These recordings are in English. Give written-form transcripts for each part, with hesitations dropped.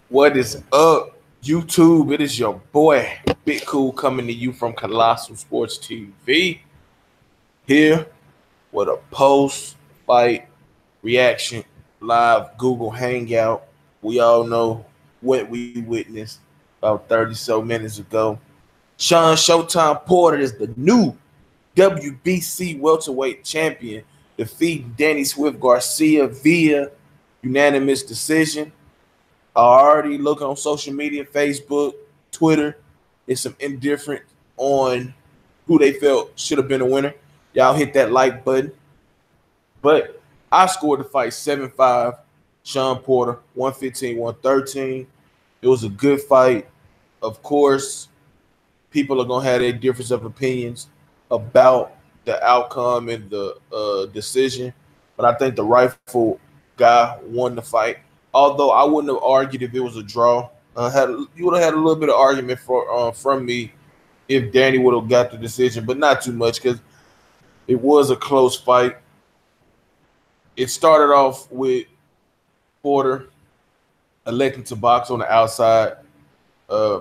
What is up, YouTube? It is your boy, Big Cool, coming to you from Colossal Sports TV. Here with a post-fight reaction live Google Hangout. We all know what we witnessed about 30 so minutes ago. Sean Showtime Porter is the new WBC welterweight champion, defeating Danny Swift Garcia via unanimous decision. I already look on social media, Facebook, Twitter. There's some indifference on who they felt should have been a winner. Y'all hit that like button. But I scored the fight 7-5. Shawn Porter, 115, 113. It was a good fight. Of course, people are going to have their difference of opinions about the outcome and the decision. But I think the rightful guy won the fight. Although I wouldn't have argued if it was a draw. You would have had a little bit of argument from me if Danny would have got the decision, but not too much because it was a close fight. It started off with Porter electing to box on the outside,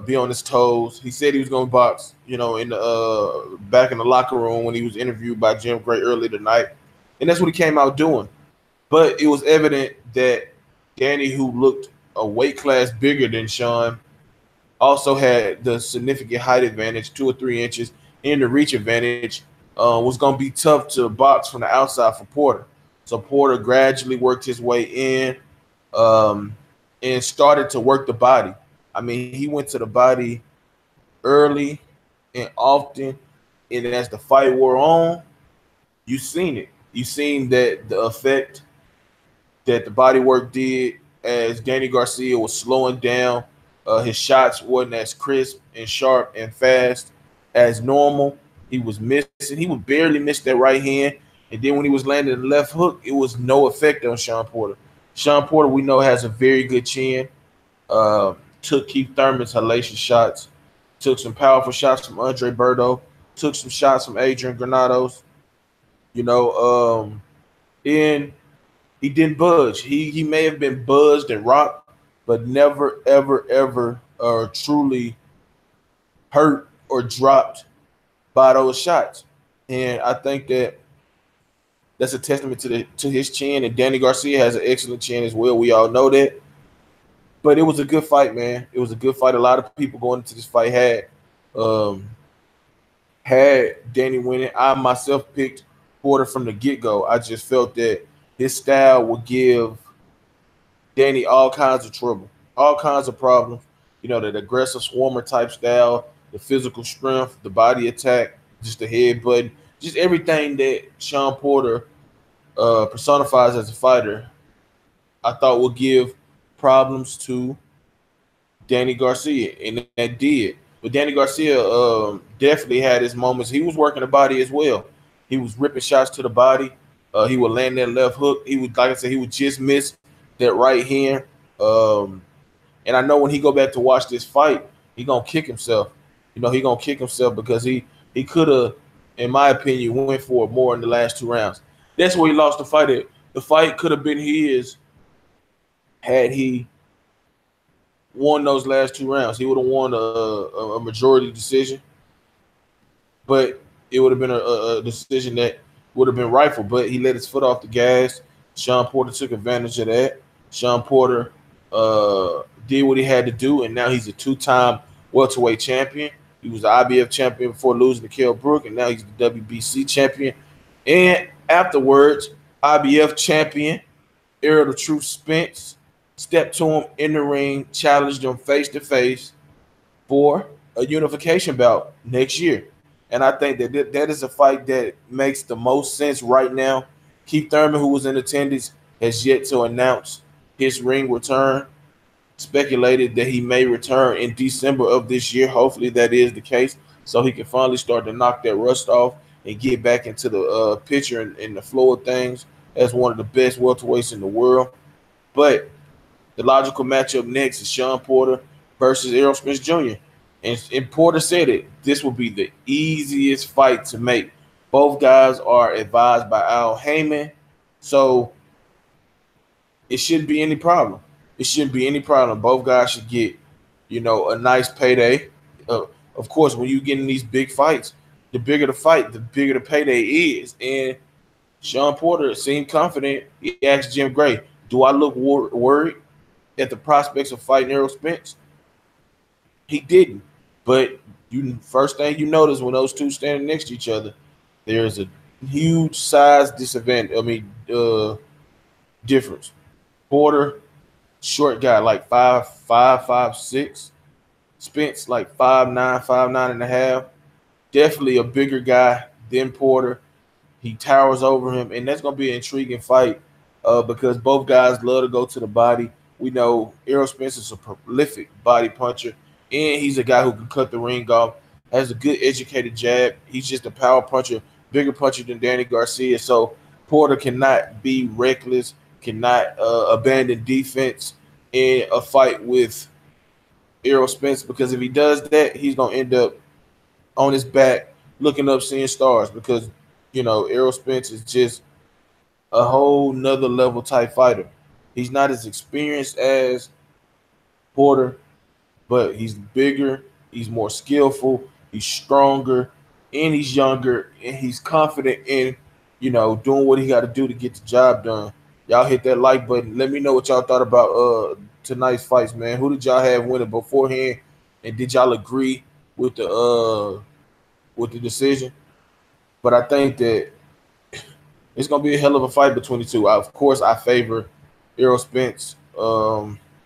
be on his toes. He said he was going to box, in the back in the locker room when he was interviewed by Jim Gray early tonight, and that's what he came out doing. But it was evident that Danny, who looked a weight class bigger than Sean, also had the significant height advantage, 2 or 3 inches, and the reach advantage. Was going to be tough to box from the outside for Porter. So Porter gradually worked his way in and started to work the body. I mean, he went to the body early and often, and as the fight wore on, you seen it. You seen that the effect that the body work did as Danny Garcia was slowing down. His shots wasn't as crisp and sharp and fast as normal. He was missing. He would barely miss that right hand. And then when he was landing the left hook, it was no effect on Shawn Porter. Shawn Porter, we know, has a very good chin. Took Keith Thurman's hellacious shots. Took some powerful shots from Andre Berto. Took some shots from Adrian Granados. And he didn't budge. He may have been buzzed and rocked, but never, ever, ever truly hurt or dropped by those shots. And I think that's a testament to his chin. And Danny Garcia has an excellent chin as well. We all know that. But it was a good fight, man. It was a good fight. A lot of people going into this fight had Danny winning. I myself picked Porter from the get-go. I just felt that his style would give Danny all kinds of trouble, all kinds of problems. That aggressive swarmer type style, the physical strength, the body attack, just the headbutt, just everything that Shawn Porter personifies as a fighter, I thought would give problems to Danny Garcia, and that did. But Danny Garcia definitely had his moments. He was working the body as well. He was ripping shots to the body. He would land that left hook. He would, like I said, he would just miss that right hand. And I know when he go back to watch this fight, he gonna kick himself. He gonna kick himself because he could have, in my opinion, went for it more in the last 2 rounds. That's where he lost the fight at. The fight could have been his had he won those last 2 rounds. He would have won a majority decision, but it would have been a decision that would have been rightful. But he let his foot off the gas. Shawn Porter took advantage of that. Shawn Porter did what he had to do, and now he's a 2-time welterweight champion. He was the IBF champion before losing to Kell Brook, and now he's the WBC champion. And afterwards, IBF champion Era of Truth Spence stepped to him in the ring, challenged him face-to-face for a unification bout next year. And I think that is a fight that makes the most sense right now. Keith Thurman, who was in attendance, has yet to announce his ring return. Speculated that he may return in December of this year. Hopefully that is the case, so he can finally start to knock that rust off and get back into the picture and the flow of things as one of the best welterweights in the world. But the logical matchup next is Shawn Porter versus Errol Spence Jr. And Porter said it. This will be the easiest fight to make. Both guys are advised by Al Heyman, so it shouldn't be any problem. It shouldn't be any problem. Both guys should get, a nice payday. Of course, when you get in these big fights, the bigger the fight, the bigger the payday is. And Shawn Porter seemed confident. He asked Jim Gray, "Do I look worried at the prospects of fighting Errol Spence?" He didn't. But first thing you notice when those two standing next to each other, there's a huge size disadvantage. Difference. Porter, short guy, like 5'5", 5'6". Spence, like 5'9", 5'9.5". Definitely a bigger guy than Porter. He towers over him, and that's going to be an intriguing fight because both guys love to go to the body. We know Errol Spence is a prolific body puncher, and he's a guy who can cut the ring off, has a good educated jab. He's just a power puncher, bigger puncher than Danny Garcia. So Porter cannot be reckless, cannot abandon defense in a fight with Errol Spence, because if he does that, he's going to end up on his back looking up seeing stars, because Errol Spence is just a whole nother level type fighter. He's not as experienced as Porter, but he's bigger, he's more skillful, he's stronger, and he's younger, and he's confident in, doing what he got to do to get the job done. Y'all hit that like button. Let me know what y'all thought about tonight's fights, man. Who did y'all have winning beforehand, and did y'all agree with the decision? But I think that it's gonna be a hell of a fight between the two. Of course, I favor Errol Spence,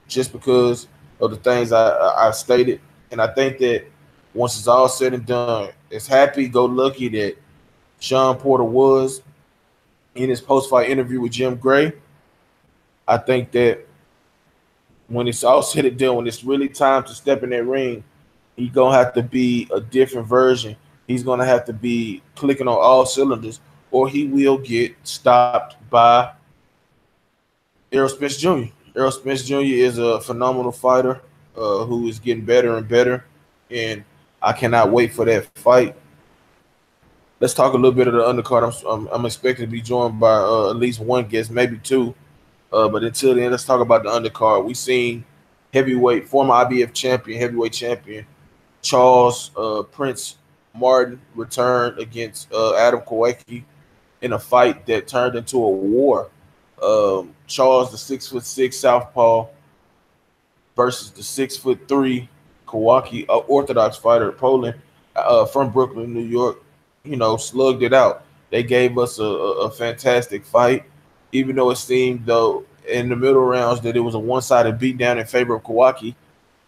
just because of the things I stated, and I think that once it's all said and done, as happy-go-lucky that Shawn Porter was in his post-fight interview with Jim Gray, I think that when it's all said and done, when it's really time to step in that ring, he's gonna have to be a different version. He's gonna have to be clicking on all cylinders, or he will get stopped by Errol Spence Jr. Errol Spence Jr. is a phenomenal fighter who is getting better and better, and I cannot wait for that fight. Let's talk a little bit of the undercard. I'm expected to be joined by at least one guest, maybe two. But until then, let's talk about the undercard. We seen former IBF champion, heavyweight champion Charles Prince Martin return against Adam Kowalski in a fight that turned into a war. Charles, the 6'6" southpaw, versus the 6'3" Kowalski, Orthodox fighter, Poland, from Brooklyn, New York. Slugged it out. They gave us a fantastic fight, even though it seemed, though, in the middle rounds that it was a one-sided beatdown in favor of Kowalski.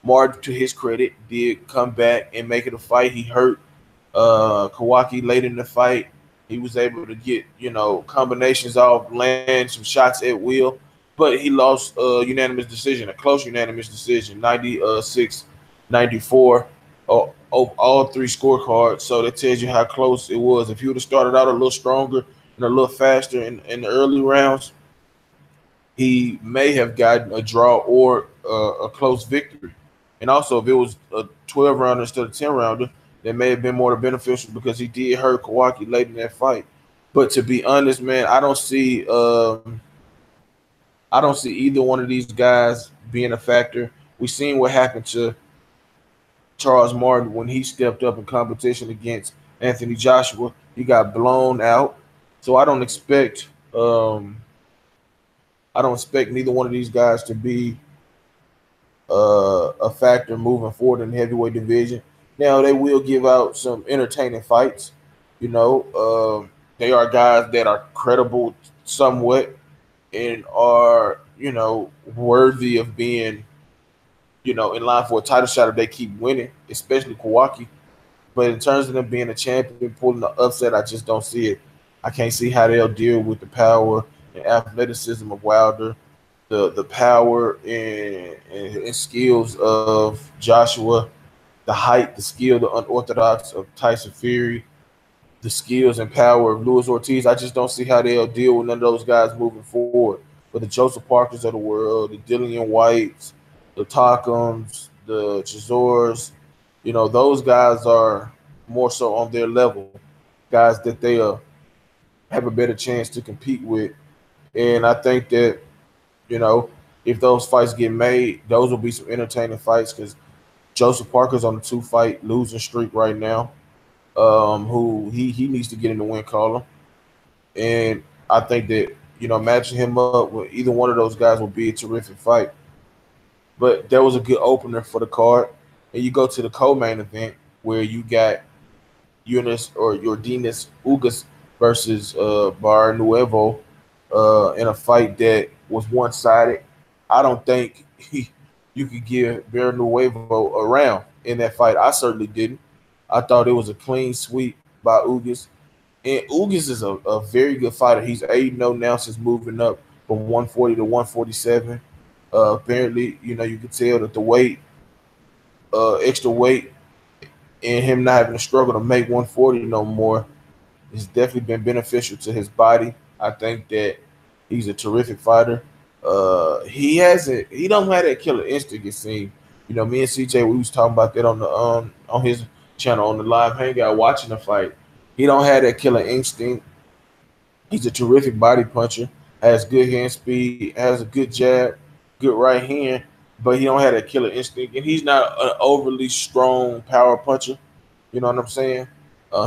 Martin, to his credit, did come back and make it a fight. He hurt Kowalski late in the fight. He was able to get, combinations off, land some shots at will, but he lost a unanimous decision, a close unanimous decision, 96-94, all three scorecards. So that tells you how close it was. If he would have started out a little stronger and a little faster in the early rounds, he may have gotten a draw or a close victory. And also, if it was a 12-rounder instead of 10-rounder, that may have been more beneficial, because he did hurt Kowalski late in that fight. But to be honest, man, I don't see either one of these guys being a factor. We seen what happened to Charles Martin when he stepped up in competition against Anthony Joshua. He got blown out. So I don't expect neither one of these guys to be a factor moving forward in the heavyweight division. Now, they will give out some entertaining fights. They are guys that are credible somewhat and are, worthy of being, in line for a title shot if they keep winning, especially Kowalski. But in terms of them being a champion, pulling the upset, I just don't see it. I can't see how they'll deal with the power and athleticism of Wilder, the power and skills of Joshua, the height, the skill, the unorthodox of Tyson Fury, the skills and power of Luis Ortiz. I just don't see how they'll deal with none of those guys moving forward. But the Joseph Parkers of the world, the Dillian Whites, the Takums, the Chisors, those guys are more so on their level, guys that they have a better chance to compete with. And I think that, if those fights get made, those will be some entertaining fights because Joseph Parker's on the 2-fight losing streak right now. Who he needs to get in the win column, and I think that matching him up with either one of those guys will be a terrific fight. But that was a good opener for the card, and you go to the co-main event where you got Eunice or Yordenis Ugas versus Bar Nuevo in a fight that was one sided. I don't think you could give Bar Nuevo a round in that fight. I certainly didn't. I thought it was a clean sweep by Ugas. And Ugas is a very good fighter. He's 8-0 now since moving up from 140 to 147. Apparently, you can tell that the weight, extra weight, and him not having to struggle to make 140 no more has definitely been beneficial to his body. I think that he's a terrific fighter. He don't have that killer instinct. It seems. Me and CJ, we was talking about that on his channel on the live hangout watching the fight. He don't have that killer instinct. He's a terrific body puncher, has good hand speed, has a good jab, good right hand, but he don't have that killer instinct, and he's not an overly strong power puncher. You know what I'm saying?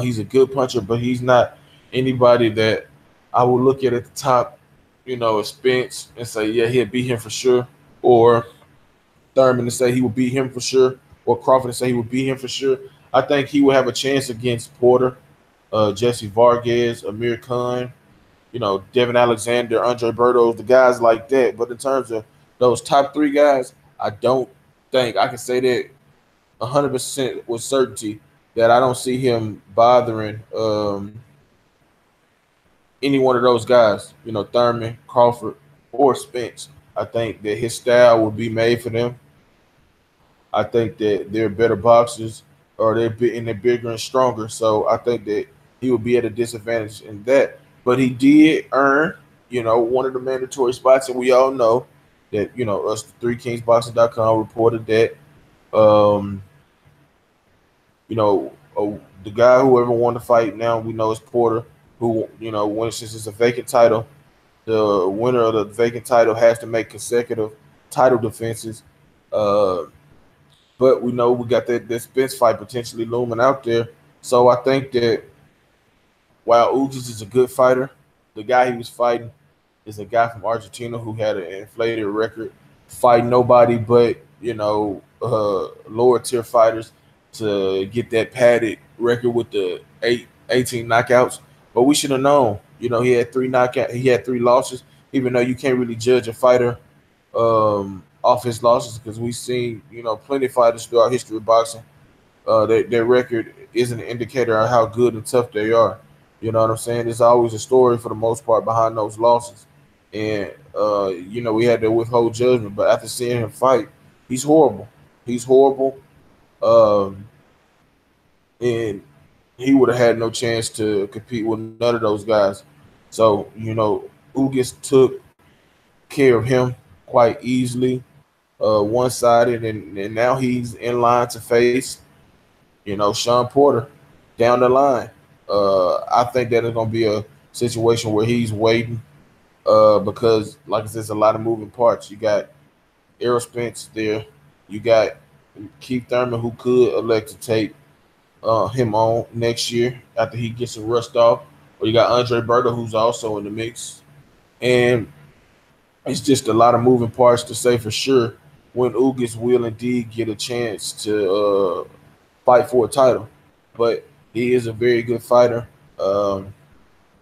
He's a good puncher, but he's not anybody that I would look at the top, as Spence and say, yeah, he'll beat him for sure, or Thurman to say he would beat him for sure, or Crawford to say he would beat him for sure. I think he would have a chance against Porter, Jesse Vargas, Amir Khan, Devin Alexander, Andre Bertos, the guys like that. But in terms of those top three guys, I don't think I can say that 100% with certainty that I don't see him bothering any one of those guys, Thurman, Crawford, or Spence. I think that his style would be made for them. I think that they're better boxers or they're bigger and stronger. So I think that he would be at a disadvantage in that. But he did earn, one of the mandatory spots, and we all know that, us, the 3kingsboxing.com reported that, the guy whoever won the fight now we know is Porter, who, since it's a vacant title, the winner of the vacant title has to make consecutive title defenses. But we know we got that Spence fight potentially looming out there. So I think that while Ugas is a good fighter, the guy he was fighting is a guy from Argentina who had an inflated record, fighting nobody but, lower tier fighters to get that padded record with the 18 knockouts. But we should have known, he had he had 3 losses, even though you can't really judge a fighter off his losses because we've seen, plenty of fighters throughout history of boxing. Their record isn't an indicator of how good and tough they are. You know what I'm saying? There's always a story for the most part behind those losses. And, we had to withhold judgment. But after seeing him fight, he's horrible. He's horrible. And he would have had no chance to compete with none of those guys. So, Ugas took care of him quite easily, one-sided, and now he's in line to face, Shawn Porter down the line. I think that is going to be a situation where he's waiting because, like I said, there's a lot of moving parts. You got Errol Spence there. You got Keith Thurman, who could elect to take him on next year after he gets some rust off. Or you got Andre Berto, who's also in the mix. And it's just a lot of moving parts to say for sure when Ugas will indeed get a chance to fight for a title. But he is a very good fighter, and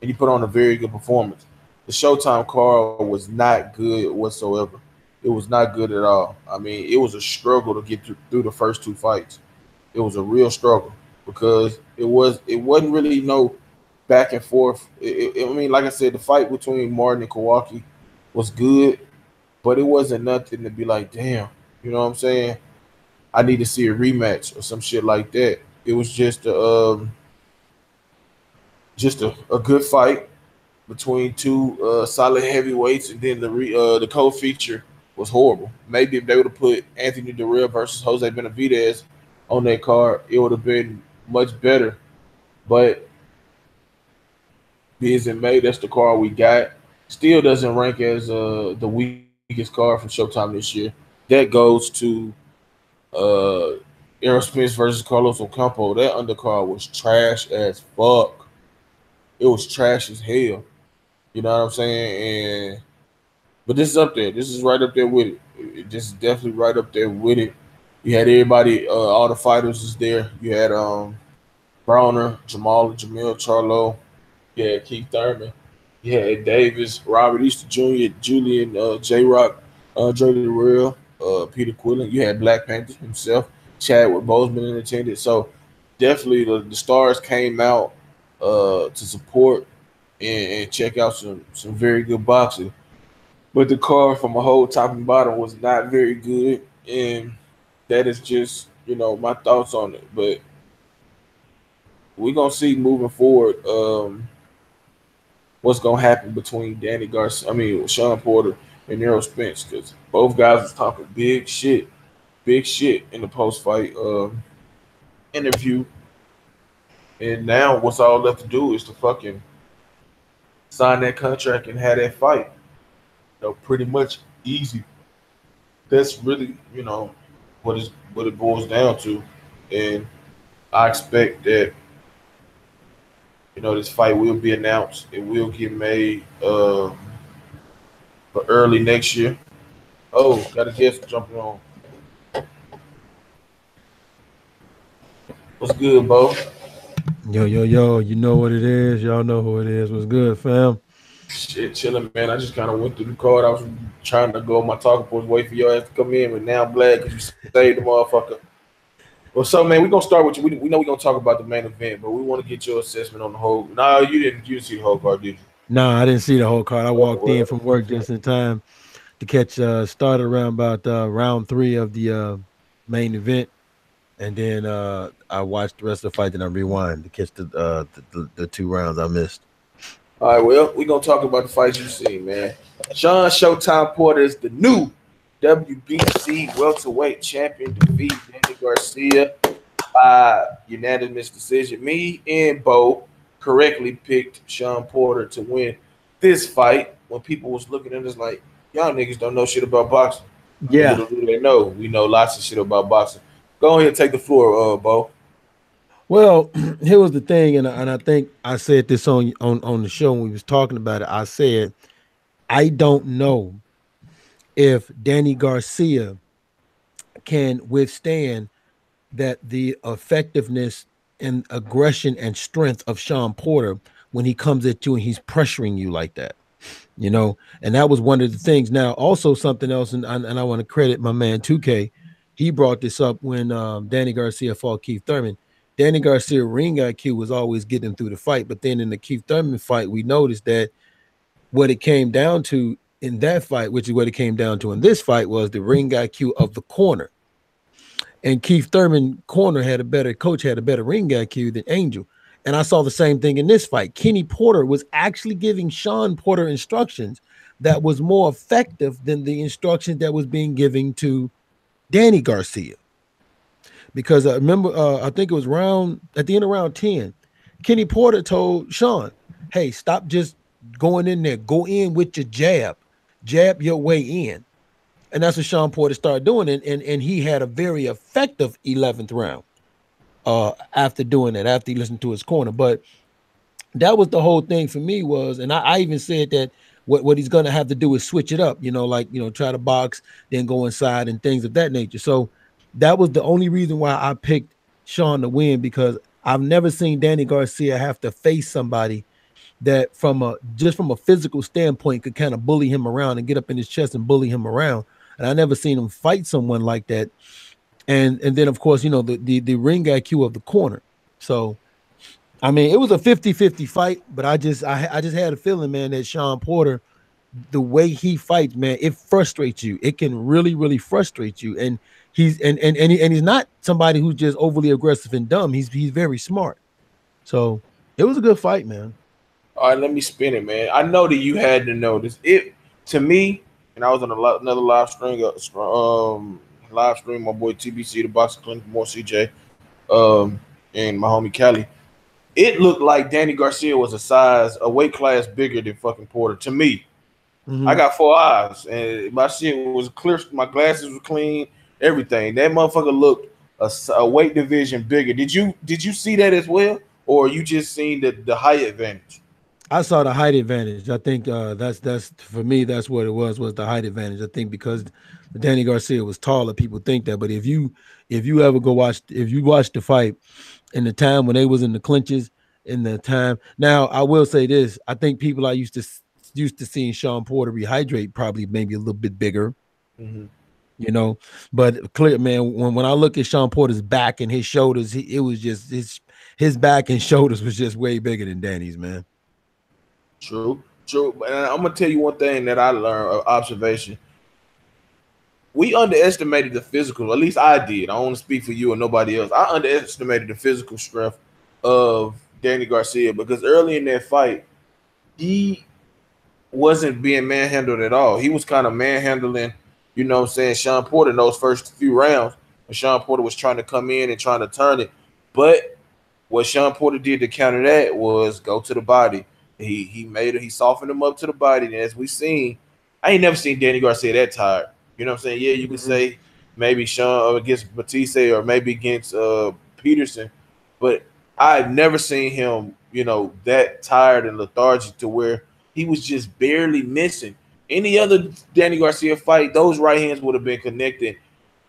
he put on a very good performance. The Showtime card was not good whatsoever. It was not good at all. I mean, it was a struggle to get through the first 2 fights. It was a real struggle because it wasn't really no back and forth. I mean, like I said, the fight between Martin and Kowalski was good, but it wasn't nothing to be like, damn, you know what I'm saying? I need to see a rematch or some shit like that. It was just a good fight between 2 solid heavyweights, and then the co-feature was horrible. Maybe if they would have put Anthony Durrell versus Jose Benavidez on that card, it would have been much better. But being in May, that's the card we got. Still doesn't rank as the weakest biggest card from Showtime this year. That goes to Errol Spence versus Carlos Ocampo. That undercard was trash as fuck. It was trash as hell. You know what I'm saying? And but this is up there. This is right up there with it. This is definitely right up there with it. You had everybody, all the fighters is there. You had Browner, Jamil Charlo. You had Keith Thurman. You had Davis, Robert Easter Jr., Julian J Rock, Andre the Real, Peter Quillen. You had Black Panther himself, Chadwick Boseman in attendance. So definitely the stars came out to support and check out some very good boxing. But the card from a whole top and bottom was not very good, and that is just my thoughts on it. But we're gonna see moving forward what's gonna happen between Danny Garcia, Shawn Porter and Errol Spence, because both guys was talking big shit in the post fight interview, and now what's all left to do is to fucking sign that contract and have that fight. Pretty much easy. That's really what it boils down to, and I expect that this fight will be announced. It will get made for early next year. Oh, got a guest jumping on. What's good, Bo? Yo, you know what it is. Y'all know who it is. What's good, fam? Shit, chilling, man. I just kind of went through the card. I was trying to go on my talking points, wait for your ass to come in, but now I'm glad because you saved the motherfucker. Well, so man, we're gonna start with you. We know we're gonna talk about the main event, but we want to get your assessment on the whole. No, you didn't see the whole card, did you? Nah, I didn't see the whole card. I walked in Well, from work just in time to catch started around about round 3 of the main event. And then I watched the rest of the fight, then I rewind to catch the 2 rounds I missed. all right, well, we're gonna talk about the fights you seen, man. Sean Showtime Porter is the new WBC welterweight champion, defeat Danny Garcia by unanimous decision. Me and Bo correctly picked Sean Porter to win this fight when people was looking at us like, y'all niggas don't know shit about boxing. But Yeah. little do they know, we know lots of shit about boxing. Go ahead and take the floor, Bo. Well, here was the thing, and I think I said this on the show when we was talking about it. I said I don't know if Danny Garcia can withstand that the effectiveness and aggression and strength of Sean Porter when he comes at you and he's pressuring you like that. And that was one of the things. Now, also something else, and I want to credit my man 2K. He brought this up when Danny Garcia fought Keith Thurman. Danny Garcia ring IQ was always getting through the fight, but then in the Keith Thurman fight, we noticed that what it came down to in that fight, which is what it came down to in this fight, was the ring IQ of the corner. And Keith Thurman corner had a better ring IQ than Angel. And I saw the same thing in this fight. Kenny Porter was actually giving Sean Porter instructions that was more effective than the instructions that was being given to Danny Garcia. Because I remember, I think it was at the end of round 10, Kenny Porter told Sean, hey, stop just going in there. Go in with your jab your way in. And that's what Sean Porter started doing. And he had a very effective 11th round after doing that, after he listened to his corner. But that was the whole thing for me was, and I even said that what he's going to have to do is switch it up, try to box, then go inside and things of that nature. So that was the only reason why I picked Sean to win, because I've never seen Danny Garcia have to face somebody that from a physical standpoint could kind of bully him around and get up in his chest and bully him around. And I never seen him fight someone like that. And then of course, the ring IQ of the corner. So I mean, it was a 50-50 fight, but I just had a feeling, man, that Sean Porter, the way he fights, man, it frustrates you. It can really, really frustrate you. And he's he's not somebody who's just overly aggressive and dumb. He's very smart. So it was a good fight, man. All right, let me spin it, man. I know that you had to know this. It to me, and I was on another live stream. Live stream. My boy TBC, the Boxing Clinic, more CJ, and my homie Cali. It looked like Danny Garcia was a weight class bigger than fucking Porter to me. I got 4 eyes, and my shit was clear. My glasses were clean. Everything. That motherfucker looked a weight division bigger. Did you see that as well, or you just seen the height advantage? I saw the height advantage. I think that's for me. That's what it was the height advantage. I think because Danny Garcia was taller, people think that. But if you ever go watch if you watch the fight in the time when they was in the clinches in the time. Now I will say this: I think people are used to seeing Shawn Porter rehydrate probably maybe a little bit bigger. Mm-hmm. You know, but clear man. When I look at Shawn Porter's back and his shoulders, it was just his back and shoulders was just way bigger than Danny's, man. True, true. And I'm gonna tell you one thing that I learned, observation. We underestimated the physical. At least I did. I don't want to speak for you or nobody else. I underestimated the physical strength of Danny Garcia because early in that fight, he wasn't being manhandled at all. He was kind of manhandling, what I'm saying, Shawn Porter in those first few rounds. When Shawn Porter was trying to come in and trying to turn it. But what Shawn Porter did to counter that was go to the body. He softened him up to the body. And as we seen, I ain't never seen Danny Garcia that tired. You know what I'm saying? Yeah, you can say maybe Sean against Batiste or maybe against Peterson, but I've never seen him, that tired and lethargic to where he was just barely missing. Any other Danny Garcia fight, those right hands would have been connected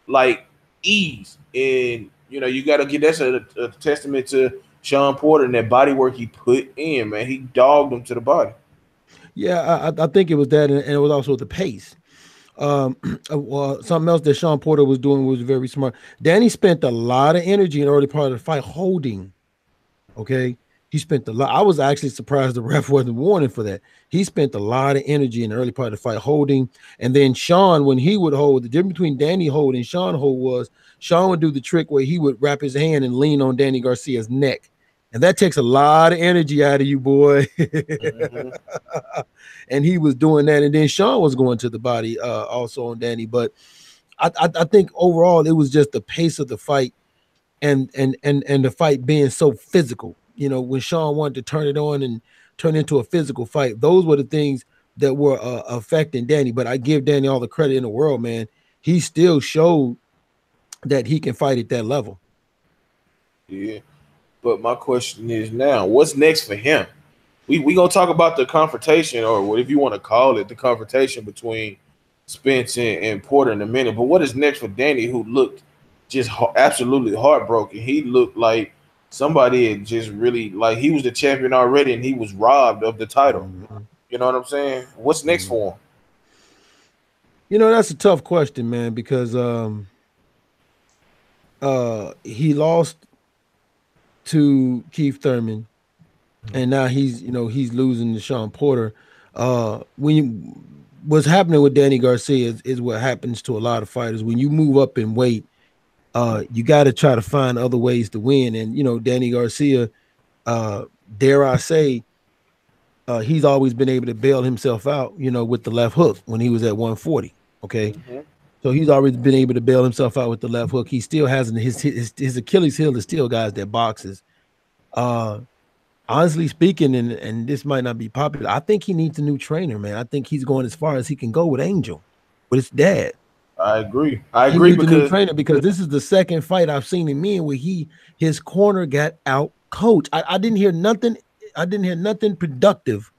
like ease. And you got to get that's a testament to Shawn Porter and that body work he put in. Man, he dogged him to the body. Yeah, I think it was that, and it was also the pace. Something else that Shawn Porter was doing was very smart. Danny spent a lot of energy in the early part of the fight holding. Okay, he spent a lot. I was actually surprised the ref wasn't warning for that. He spent a lot of energy in the early part of the fight holding, and then Shawn, when he would hold, the difference between Danny hold and Shawn hold was Shawn would do the trick where he would wrap his hand and lean on Danny Garcia's neck. And that takes a lot of energy out of you, boy. Mm-hmm. And he was doing that. And then Shawn was going to the body also on Danny. But I think overall it was just the pace of the fight and the fight being so physical. When Shawn wanted to turn it on and turn into a physical fight, those were the things that were affecting Danny. But I give Danny all the credit in the world, man. He still showed that he can fight at that level. Yeah. But my question is now, what's next for him? We gonna talk about the confrontation, or what if you want to call it the confrontation between Spence and Porter in a minute. But what is next for Danny, who looked just absolutely heartbroken? He looked like somebody had just really like he was the champion already, and he was robbed of the title. Mm-hmm. You know what I'm saying? What's next Mm-hmm. for him? That's a tough question, man, because he lost to Keith Thurman, and now he's losing to Shawn Porter. What's happening with Danny Garcia is what happens to a lot of fighters when you move up in weight. You got to try to find other ways to win, and Danny Garcia, dare I say, he's always been able to bail himself out, with the left hook when he was at 140. Okay, Mm-hmm. so he's always been able to bail himself out with the left hook. He still hasn't his Achilles heel is still guys that boxes. Uh, Honestly speaking, and this might not be popular, I think he needs a new trainer, man. I think he's going as far as he can go with Angel, with his dad. I agree. I He agree needs a new because trainer because this is the second fight I've seen him in where his corner got out coached. I didn't hear nothing. I didn't hear nothing productive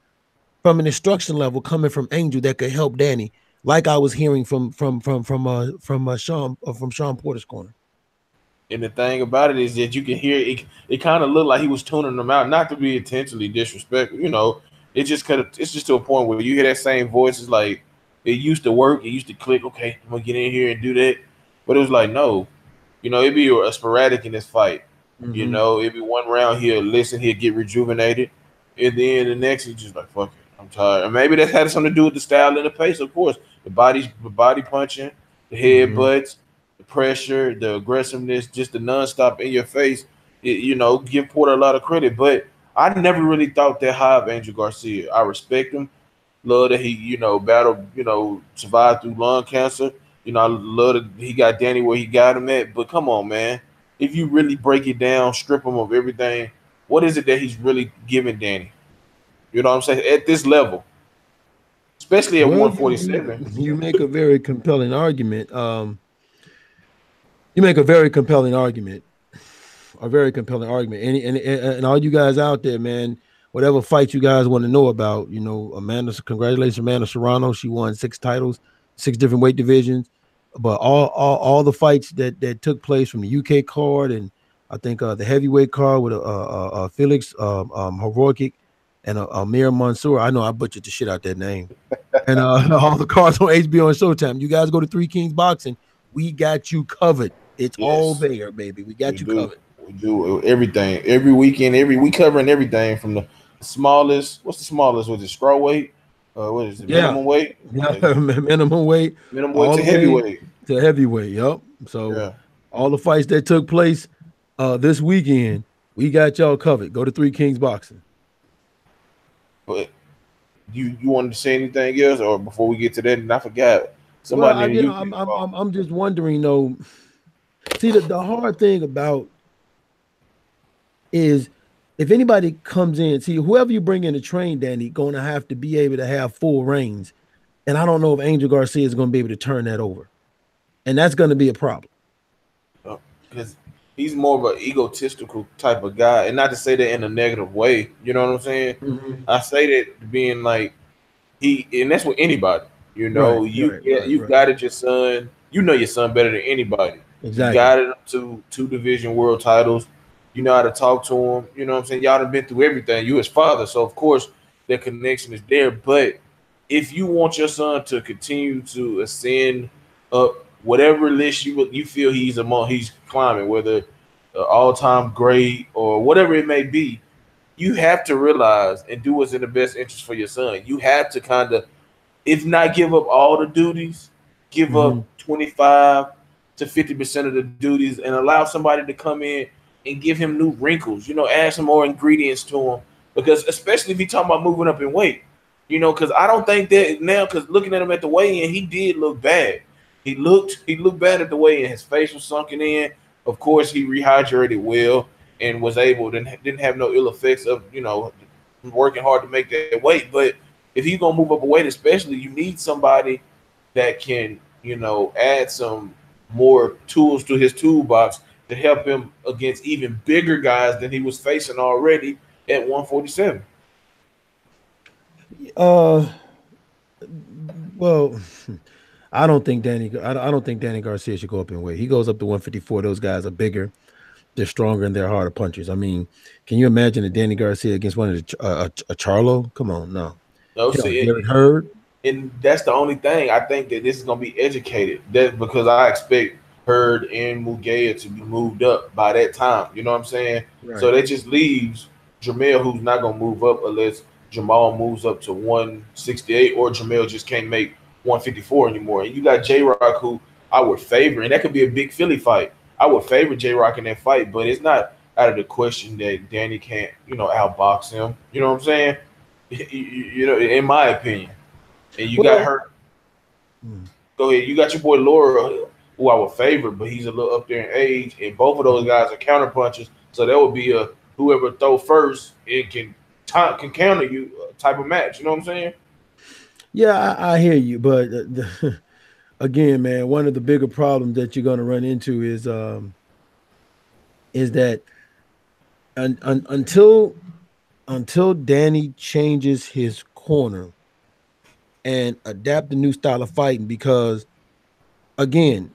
from an instruction level coming from Angel that could help Danny, like I was hearing from Shawn Porter's corner. and the thing about it is that you can hear it. It kind of looked like he was tuning them out, not to be intentionally disrespectful. It just it's just to a point where you hear that same voice. It's like it used to work. It used to click. Okay, I'm gonna get in here and do that. But it was like no, it'd be a sporadic in this fight. Mm-hmm. It'd be one round he'll listen, he'll get rejuvenated, and then the next he's just like fuck it, I'm tired. And maybe that had something to do with the style and the pace, of course. The body punching, the Mm-hmm. headbutts, the pressure, the aggressiveness, just the nonstop in your face. Give Porter a lot of credit, but I never really thought that high of Angel Garcia. I respect him. Love that he, battled, survived through lung cancer. I love that he got Danny where he got him at. But come on, man. If you really break it down, strip him of everything, what is it that he's really giving Danny? You know what I'm saying? At this level. especially at Well, 147. you make a very compelling argument. You make a very compelling argument. A very compelling argument. And all you guys out there, man, whatever fight you guys want to know about, Amanda, congratulations, Amanda Serrano. She won 6 titles, 6 different weight divisions. But all the fights that took place from the UK card, and I think the heavyweight card with Felix Heroic and Amir Mansour. I know I butchered the shit out that name. And all the cards on HBO and Showtime. You guys go to Three Kings Boxing. We got you covered. It's all Yes, there, baby. We got we you do. covered. We do everything every weekend. We covering everything from the smallest. What's the smallest? Was it straw weight? What is it? Yeah. Minimum weight? Yeah. Minimum weight, Minimum weight all to the way heavyweight. to heavyweight. Yep. So Yeah. all the fights that took place this weekend, we got y'all covered. Go to Three Kings Boxing. But you wanted to say anything else, or before we get to that, and I forgot Well, somebody in the UK. I'm just wondering though. See, the hard thing about is if anybody comes in, see, whoever you bring in to train, Danny, going to have to be able to have full reins. And I don't know if Angel Garcia is going to be able to turn that over. And that's going to be a problem. Because he's more of an egotistical type of guy. And not to say that in a negative way. You know what I'm saying? Mm-hmm. I say that being like, and that's with anybody. You know, you Right. guided your son. You know your son better than anybody. You Exactly. guided him to 2 division world titles. You know how to talk to him. You know what I'm saying? Y'all have been through everything. You his father, so of course the connection is there. But if you want your son to continue to ascend up whatever list you feel he's climbing, whether all time great or whatever it may be, you have to realize and do what's in the best interest for your son. You have to kind of, if not give up all the duties, give Mm-hmm. up 25 to 50% of the duties and allow somebody to come in and give him new wrinkles, add some more ingredients to him. Because especially if you're talking about moving up in weight, because I don't think that now, because looking at him at the weigh-in, he did look bad. He looked bad at the weigh-in. His face was sunken in. Of course, he rehydrated well and was able to didn't have no ill effects of working hard to make that weight. But if he's gonna move up a weight, especially, you need somebody that can add some more tools to his toolbox to help him against even bigger guys than he was facing already at 147. Well, I don't think Danny Garcia should go up in weight. He goes up to 154. Those guys are bigger, they're stronger, and they're harder punchers. I mean, can you imagine a Danny Garcia against one of the a Charlo? Come on, no. No, Hell, see, Garrett Hurd. and that's the only thing I think that this is gonna be educated. That because I expect Hurd and Mugaya to be moved up by that time. You know what I'm saying? So Right. that just leaves Jamel, who's not gonna move up unless Jamal moves up to 168 or Jamel just can't make 154 anymore. And you got J Rock, who I would favor, and that could be a big Philly fight. I would favor J Rock in that fight, but it's not out of the question that Danny can't, outbox him. You know what I'm saying? In my opinion. And you got Well, her. hmm. Go ahead. You got your boy Laura, who I would favor, but he's a little up there in age, and both of those guys are counter punchers. So that would be a whoever throw first and can counter you type of match. You know what I'm saying? Yeah, I hear you, but again, man, one of the bigger problems that you're going to run into is that until Danny changes his corner and adapt a new style of fighting, because again,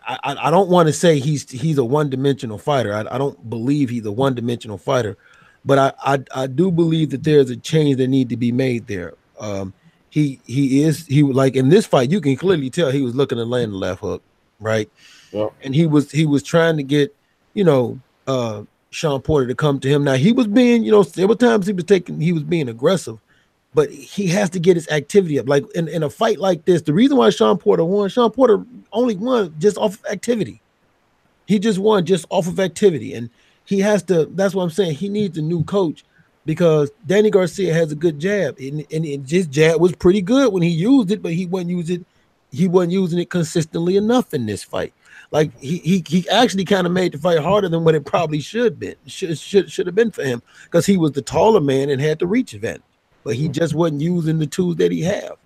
I don't want to say he's a one-dimensional fighter. I don't believe he's a one-dimensional fighter, but I do believe that there's a change that need to be made there. He like in this fight, you can clearly tell he was looking to land the left hook, right? Yep. And he was trying to get, you know, Shawn Porter to come to him. Now he was being, there were times he was being aggressive, but he has to get his activity up. Like in a fight like this, the reason why Shawn Porter only won just off of activity. He just won just off of activity. And he has to, that's what I'm saying. He needs a new coach because Danny Garcia has a good jab. And his jab was pretty good when he used it, but he wasn't using it consistently enough in this fight. Like he actually kind of made the fight harder than what it probably should have been for him because he was the taller man and had the reach advantage. but he just wasn't using the tools that he have.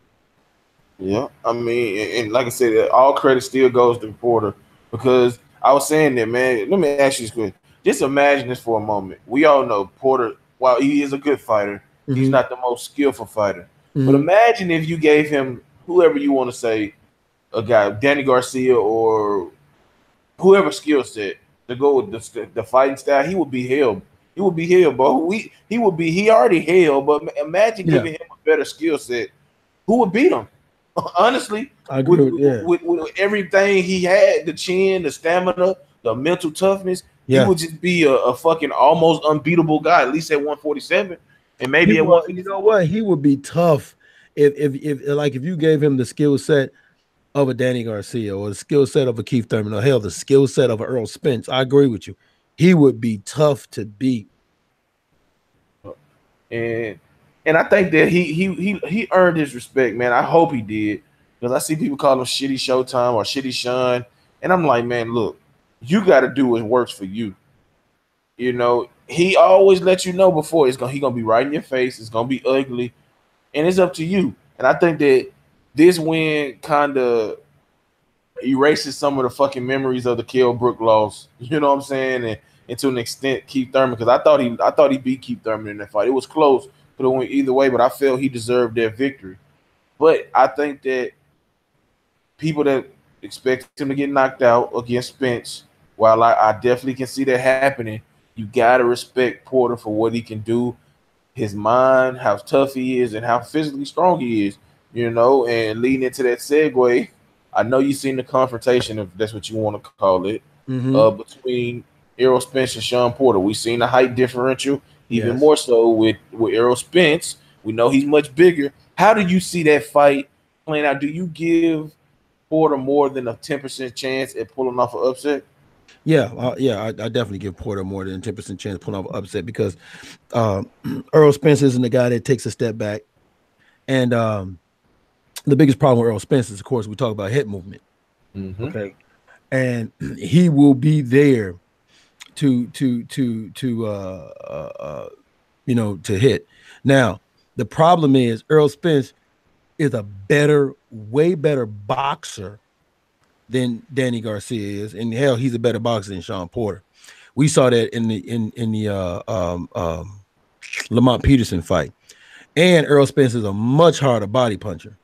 Yeah, I mean, and like I said, all credit still goes to Porter because I was saying that, man. Let me ask you this question. Just imagine this for a moment. We all know Porter, while he is a good fighter, he's Mm-hmm. not the most skillful fighter. But Mm-hmm. imagine if you gave him whoever you want to say, a guy, Danny Garcia or whoever skill set to go with the fighting style, he would be hell. He would be hell, bro. He already hell, but imagine Yeah, giving him a better skill set. Who would beat him? Honestly, I agree with with everything he had, the chin, the stamina, the mental toughness, he yeah. would just be a fucking almost unbeatable guy, at least at 147 and He maybe at well, you know 154. what? He would be tough if like if you gave him the skill set of a Danny Garcia or the skill set of a Keith Thurman or hell, the skill set of a Earl Spence. I agree with you. He would be tough to beat. And I think that he earned his respect, man. I hope he did. Because I see people call him Shitty Showtime or Shitty Sean. And I'm like, man, look, you gotta do what works for you. You know, he always let you know before he gonna be right in your face, it's gonna be ugly, and it's up to you. And I think that this win kind of erases some of the fucking memories of the Kell Brook loss. You know what I'm saying? And to an extent, Keith Thurman, because I thought he beat Keith Thurman in that fight. It was close, could have went either way, but I felt he deserved that victory. But I think that people that expect him to get knocked out against Spence, while I definitely can see that happening, you gotta respect Porter for what he can do, his mind, how tough he is, and how physically strong he is. You know, and leading into that segue, I know you've seen the confrontation, if that's what you want to call it, Mm-hmm. between Errol Spence and Shawn Porter. We've seen the height differential, even Yes. more so with Errol Spence. We know he's much bigger. How do you see that fight playing out? Do you give Porter more than a 10% chance at pulling off an upset? Yeah, I definitely give Porter more than 10% chance of pulling off an upset because uh, Earl Spence isn't the guy that takes a step back. And the biggest problem with Earl Spence is, of course, we talk about head movement. Mm-hmm. Okay. And he will be there to to hit. Now, the problem is Earl Spence is a way better boxer than Danny Garcia is, and hell, he's a better boxer than Shawn Porter. We saw that in the Lamont Peterson fight, and Earl Spence is a much harder body puncher,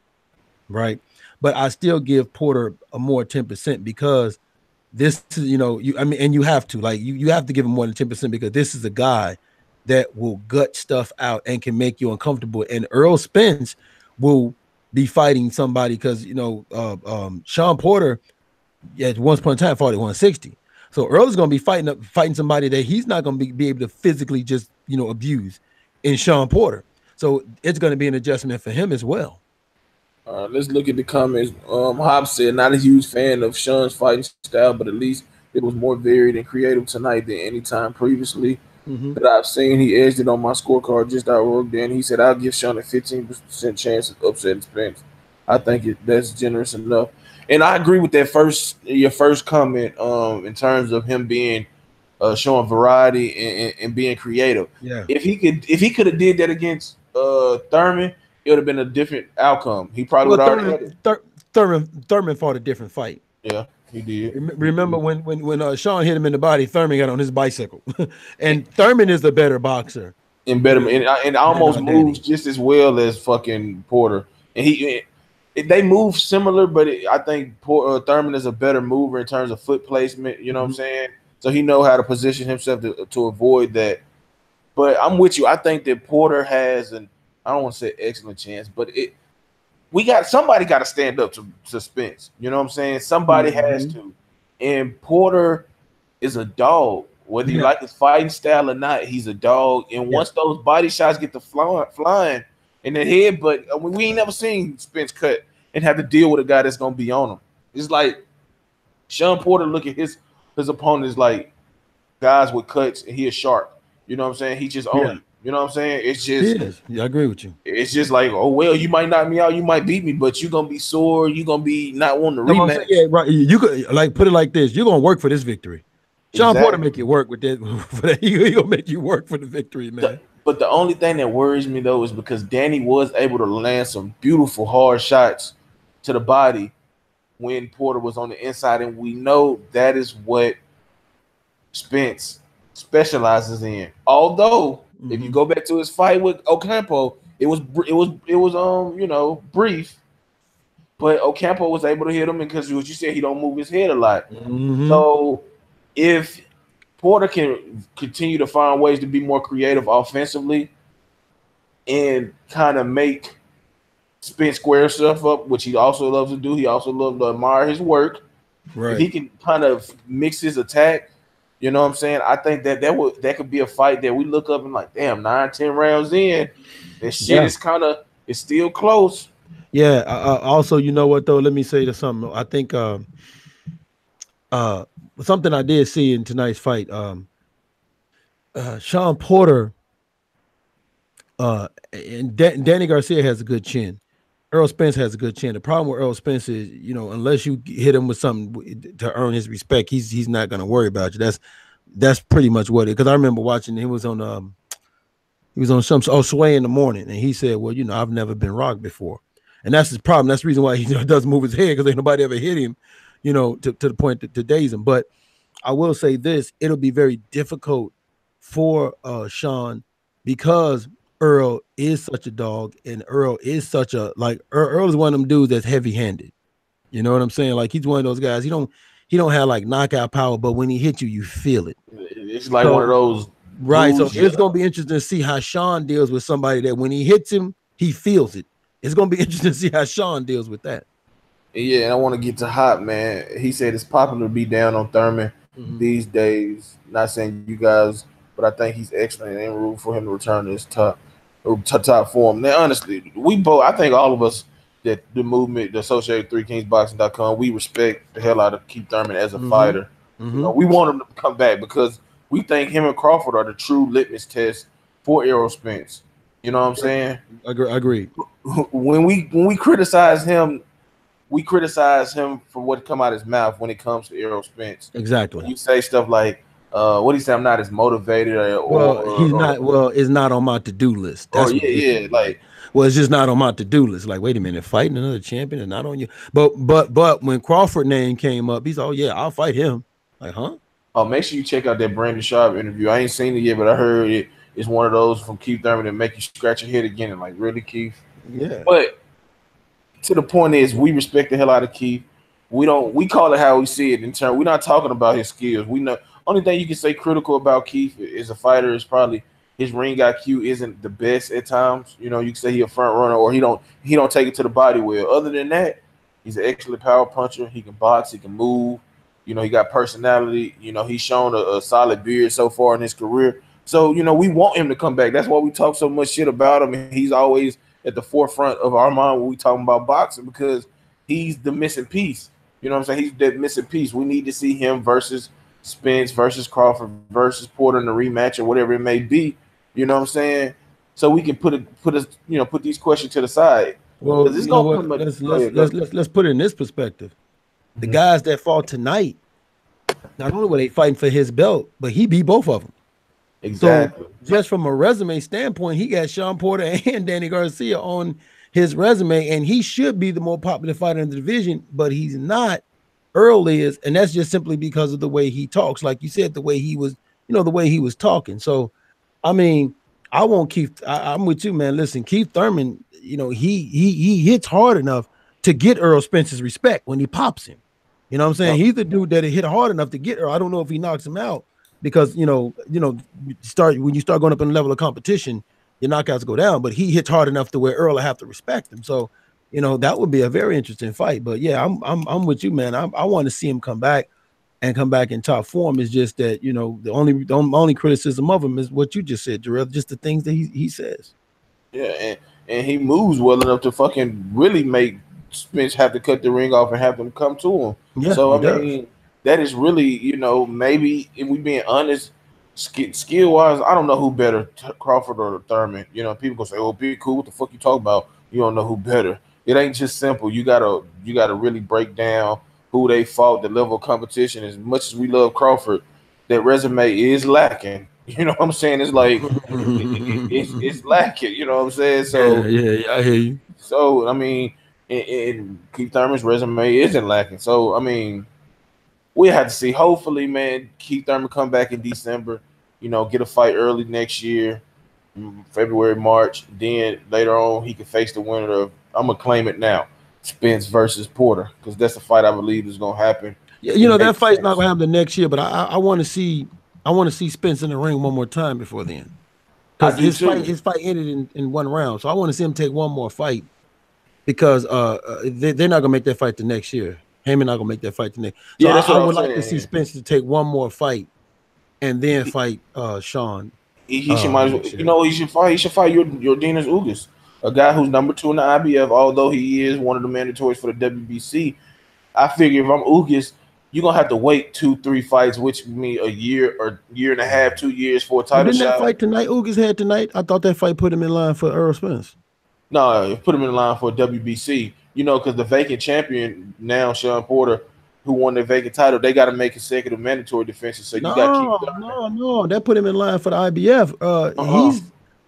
right? But I still give Porter a more 10% because this is, and you have to you have to give him more than 10% because this is a guy that will gut stuff out and can make you uncomfortable. And Earl Spence will be fighting somebody because Shawn Porter at one point in time fought at 160. So Earl is going to be fighting somebody that he's not going to be able to physically just abuse in Shawn Porter. So it's going to be an adjustment for him as well. Let's look at the comments. Hobbs said, not a huge fan of Sean's fighting style, but at least it was more varied and creative tonight than any time previously Mm-hmm. that I've seen. He edged it on my scorecard just outworked. Then he said, I'll give Sean a 15% chance of upsetting Spence. I think that's generous enough. And I agree with that your first comment in terms of him being showing variety and being creative. Yeah. If he could have did that against Thurman, it would have been a different outcome. He probably Well, would already had it. Thurman fought a different fight. Yeah, he did. Remember when Sean hit him in the body, Thurman got on his bicycle, and Thurman is the better boxer. And better and almost moves Danny. just as well as fucking Porter. And they move similar, but I think Thurman is a better mover in terms of foot placement. You know what I'm saying? So he know how to position himself to avoid that. But I'm with you. I think that Porter has I don't want to say excellent chance, but somebody got to stand up to Spence. You know what I'm saying? Somebody has to. And Porter is a dog. Whether you like his fighting style or not, he's a dog. And once those body shots get to flying in the head, but we ain't never seen Spence cut and have to deal with a guy that's gonna be on him. It's like Shawn Porter look at his opponents like guys with cuts, and he a shark. You know what I'm saying? He just own you. You know what I'm saying? It's just Yeah, I agree with you. It's just like, oh well, you might knock me out, you might beat me, but you're gonna be sore, you're gonna be not wanting to rematch. Yeah, right. You could put it like this: you're gonna work for this victory. Shawn Porter make you work with that. For that. He gonna make you work for the victory, man. But the only thing that worries me though is because Danny was able to land some beautiful hard shots to the body when Porter was on the inside, and we know that is what Spence specializes in. Although, if you go back to his fight with Ocampo, it was brief, but Ocampo was able to hit him because what you said, he don't move his head a lot. So if Porter can continue to find ways to be more creative offensively and kind of make Spence square stuff up, which he also loves to do. He also loves to admire his work. Right. If he can kind of mix his attack, you know what I'm saying? I think that could be a fight that we look up and like, damn, 9-10 rounds in, that shit is it's still close. Yeah. Also, you know what though? Let me say to something. I think something I did see in tonight's fight. Shawn Porter and Danny Garcia has a good chin. Errol Spence has a good chin. The problem with Errol Spence is, unless you hit him with something to earn his respect, he's not going to worry about you. That's pretty much what it. Because I remember watching. He was on some Sway in the morning, and he said, "Well, I've never been rocked before," and that's his problem. That's the reason why he doesn't move his head, because ain't nobody ever hit him, to the point to daze him. But I will say this: it'll be very difficult for Shawn, because Earl is such a dog, and Earl is such a Earl is one of them dudes that's heavy-handed. You know what I'm saying? Like, he's one of those guys. He don't have like knockout power, but when he hits you, you feel it. It's like one of those. Right. So it's gonna be interesting to see how Shawn deals with somebody that when he hits him, he feels it. It's gonna be interesting to see how Shawn deals with that. Yeah, and I want to get to Hot, man. He said it's popular to be down on Thurman these days. Not saying you guys, but I think he's excellent and room for him to return to his top form. Now, honestly, I think all of us that the movement, the Associated 3kingsboxing.com, we respect the hell out of Keith Thurman as a fighter. We want him to come back because we think him and Crawford are the true litmus test for Errol Spence. You know what I'm saying? I agree. When we criticize him, we criticize him for what come out of his mouth when it comes to Errol Spence. Exactly. You say stuff like, what do you say? I'm not as motivated, it's not on my to-do list. That's it's just not on my to-do list. Like, wait a minute, fighting another champion is not on you. But when Crawford name came up, he's, oh yeah, I'll fight him. Like, huh? Oh, make sure you check out that Brandon Sharp interview. I ain't seen it yet, but I heard it's one of those from Keith Thurman that make you scratch your head again and like, really, Keith? Yeah. But to the point is, we respect the hell out of Keith. We call it how we see it in turn. We're not talking about his skills. We know only thing you can say critical about Keith as a fighter is probably his ring IQ isn't the best at times. You can say he a front runner or he don't take it to the body well. Other than that, he's an excellent power puncher. He can box. He can move. He got personality. He's shown a solid beard so far in his career. So, we want him to come back. That's why we talk so much shit about him. And he's always at the forefront of our mind when we talking about boxing because he's the missing piece. You know what I'm saying? He's that missing piece. We need to see him versus Spence versus Crawford versus Porter in the rematch or whatever it may be. You know what I'm saying? So we can put these questions to the side. Well, let's put it in this perspective. The guys that fought tonight, not only were they fighting for his belt, but he beat both of them. Exactly. So just from a resume standpoint, he got Shawn Porter and Danny Garcia on his resume, and he should be the more popular fighter in the division, but he's not. Earl is, and that's just simply because of the way he talks. Like you said, the way he was, the way he was talking. So, I mean, I won't Keith. I'm with you, man. Listen, Keith Thurman, he hits hard enough to get Earl Spence's respect when he pops him. You know what I'm saying? He's the dude that hit hard enough to get Earl. I don't know if he knocks him out because when you start going up in the level of competition, your knockouts go down. But he hits hard enough to where Earl will have to respect him. So, that would be a very interesting fight. But yeah, I'm with you, man. I want to see him come back in top form. Is just that the only criticism of him is what you just said, Jarrell, just the things that he says. Yeah, and he moves well enough to fucking really make Spence have to cut the ring off and have them come to him. Yeah, so I mean, that is really maybe if we being honest, skill wise, I don't know who better, Crawford or Thurman. People gonna say, "Oh, be cool. What the fuck you talking about? You don't know who better." It ain't just simple. You gotta really break down who they fought, the level of competition. As much as we love Crawford, that resume is lacking. You know what I'm saying? It's like it's lacking. You know what I'm saying? Yeah, I hear you. So I mean, and Keith Thurman's resume isn't lacking. So I mean, we have to see. Hopefully, man, Keith Thurman come back in December. You know, get a fight early next year, February, March. Then later on, he can face the winner of. I'm gonna claim it now, Spence versus Porter, because that's the fight I believe is gonna happen. Yeah, It that makes fight's not sense. gonna happen the next year, but I want to see Spence in the ring one more time before then. I Because do too. his fight ended in one round. So I want to see him take one more fight because they're not gonna make that fight the next year. Heyman not gonna make that fight the next. So Yeah, that's I what I'm would like to see saying. Spencer take one more fight and then fight Shawn He should might as well, next you year. know, he should fight your Dinas Ugas, a guy who's number 2 in the IBF. Although he is one of the mandatories for the WBC, I figure if I'm Ugas, you're gonna have to wait 2-3 fights, which mean a year or year and a half, 2 years for a But title didn't that shot. fight tonight Ugas had tonight? I thought that fight put him in line for Earl Spence. No, put him in line for a WBC. You know, because the vacant champion now, Shawn Porter, who won the vacant title, they got to make consecutive mandatory defenses. So you got Keith No, Thurman. no. That put him in line for the IBF. Uh-uh. He's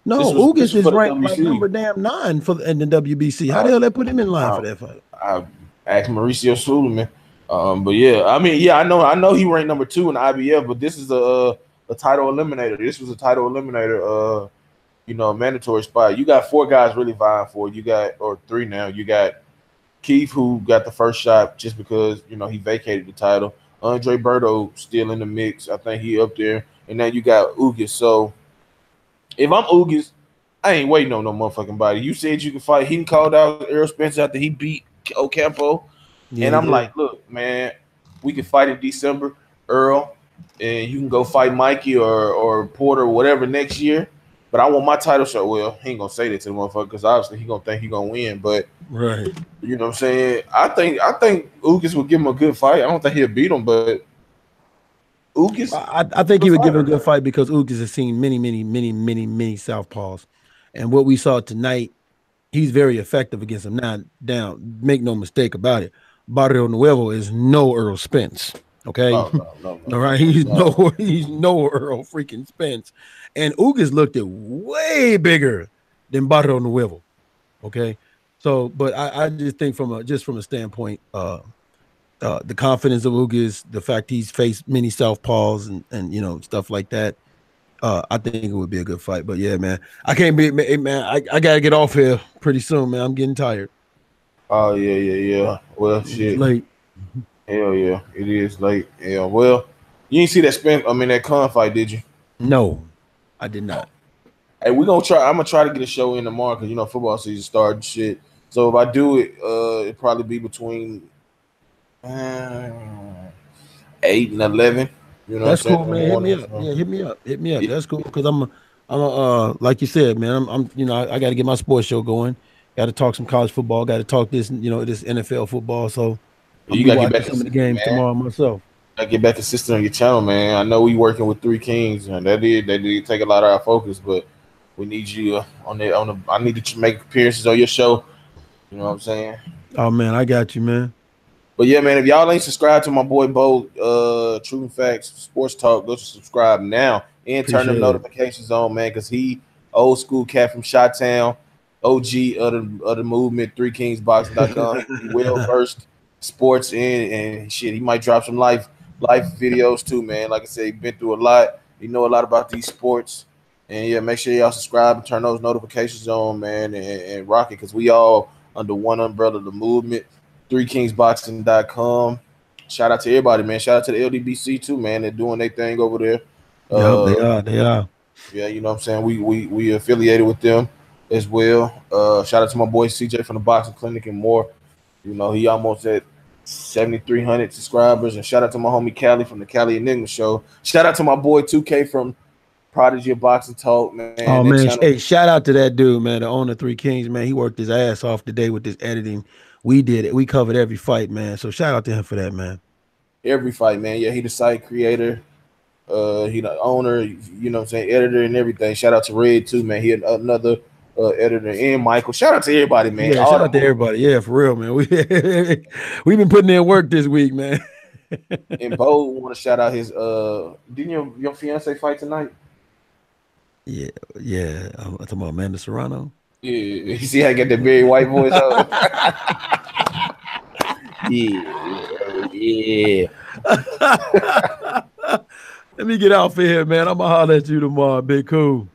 no This Ugas was is for the ranked like WBC. number damn 9 in the WBC. How the I, hell that put him in line I, for that fight? I asked Mauricio Suleiman. But yeah, I mean, yeah, I know he ranked number 2 in the IBF, but this is a title eliminator. This was a title eliminator. You know, mandatory spot. You got 4 guys really vying for it. You got or 3 now. You got Keith, who got the first shot just because you know he vacated the title. Andre Berto still in the mix. I think he up there, and now you got Ugas. So if I'm Ugas, I ain't waiting on no motherfucking body. You said you could fight. He called out Errol Spence after he beat Ocampo. Yeah, And he I'm did. like, look, man, we can fight in December, Earl, and you can go fight Mikey or Porter or whatever next year. But I want my title shot. Well, he ain't gonna say that to the motherfucker because obviously he gonna think he gonna win. But Right. you know what I'm saying? I think Ugas will give him a good fight. I don't think he'll beat him, but Ugas, I think good he would give him a fighter. good fight because Ugas has seen many southpaws, and what we saw tonight, he's very effective against him. Now, down, make no mistake about it. Barrio Nuevo is no Earl Spence. Okay, Oh no, all right, no. he's no Earl freaking Spence, and Ugas looked at way bigger than Barrio Nuevo. Okay, so but I just think from a standpoint, the confidence of Ugas, the fact he's faced many southpaws and stuff like that. I think it would be a good fight. But yeah, man, I can't be man. I gotta get off here pretty soon, man. I'm getting tired. Oh yeah. Well, It's shit. late. Hell yeah, it is late. Yeah, well, you didn't see that spin. I mean that con fight, did you? No, I did not. Hey, we gonna try. I'm gonna try to get a show in tomorrow because you know football season started and shit. So if I do it, it probably be between uh, 8 and 11. You know what I'm That's saying cool, in the man. Hit me morning. up. So, Yeah, hit me up. Hit me up. yeah, That's cool because like you said, man. I got to get my sports show going. Got to talk some college football. Got to talk this NFL football. So I'll you be gotta get watching back some of the consistent, games man. tomorrow myself. Gotta get back consistent on your channel, man. I know we working with Three Kings, and they did take a lot of our focus, but we need you on the. I need to make appearances on your show. You know what I'm saying? Oh man, I got you, man. But yeah, man, if y'all ain't subscribed to my boy Bo, True and Facts Sports Talk, go subscribe now and turn them Appreciate it. notifications on, man, because he old school cat from Chi-Town, OG of the movement, threekingsboxing.com. He well versed sports and shit. He might drop some life videos too, man. Like I said, he been through a lot. He know a lot about these sports. And yeah, make sure y'all subscribe and turn those notifications on, man, and rock it because we all under one umbrella, the movement. threekingsboxing.com. Shout out to everybody, man. Shout out to the LDBC too, man. They're doing their thing over there. Yep, they Uh, are. They are. yeah, you know what I'm saying. We affiliated with them as well. Shout out to my boy CJ from the Boxing Clinic and more. You know, he almost at 7,300 subscribers. And shout out to my homie Callie from the Cali Enigma Show. Shout out to my boy 2K from Prodigy of Boxing Talk, man. Oh That man, channel. hey, shout out to that dude, man, the owner of Three Kings, man. He worked his ass off today with this editing. We did it. We covered every fight, man. So shout out to him for that, man. Every fight, man. Yeah, he the site creator. He the owner, you know what I'm saying, editor and everything. Shout out to Red too, man. He another editor and Michael. Shout out to everybody, man. Yeah, All shout the out to everybody. Yeah, for real, man. We've been putting in work this week, man. and Bo want to shout out his didn't your fiance fight tonight? Yeah. I'm talking about Amanda Serrano. Yeah, you see how I get that very white voice out? Yeah. Let me get out for here, man. I'm gonna holler at you tomorrow. Big cool.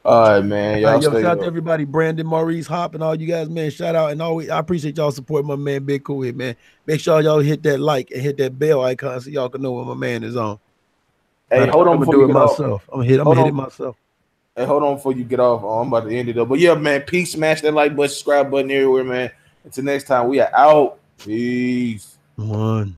All right, man. All right, Y'all yo, stay shout out to up. everybody, Brandon, Maurice, Hop, and all you guys, man. Shout out and always I appreciate y'all supporting my man Big Cool here, man. Make sure y'all hit that like and hit that bell icon so y'all can know when my man is on. Hey, Matter of hold fact, on I'm gonna before do you it get off. myself. I'm Hold gonna hit it on. myself. Hey, hold on before you get off. I'm about to end it up. But yeah, man, peace. Smash that like button, subscribe button everywhere, man. Until next time, we are out. Peace. One.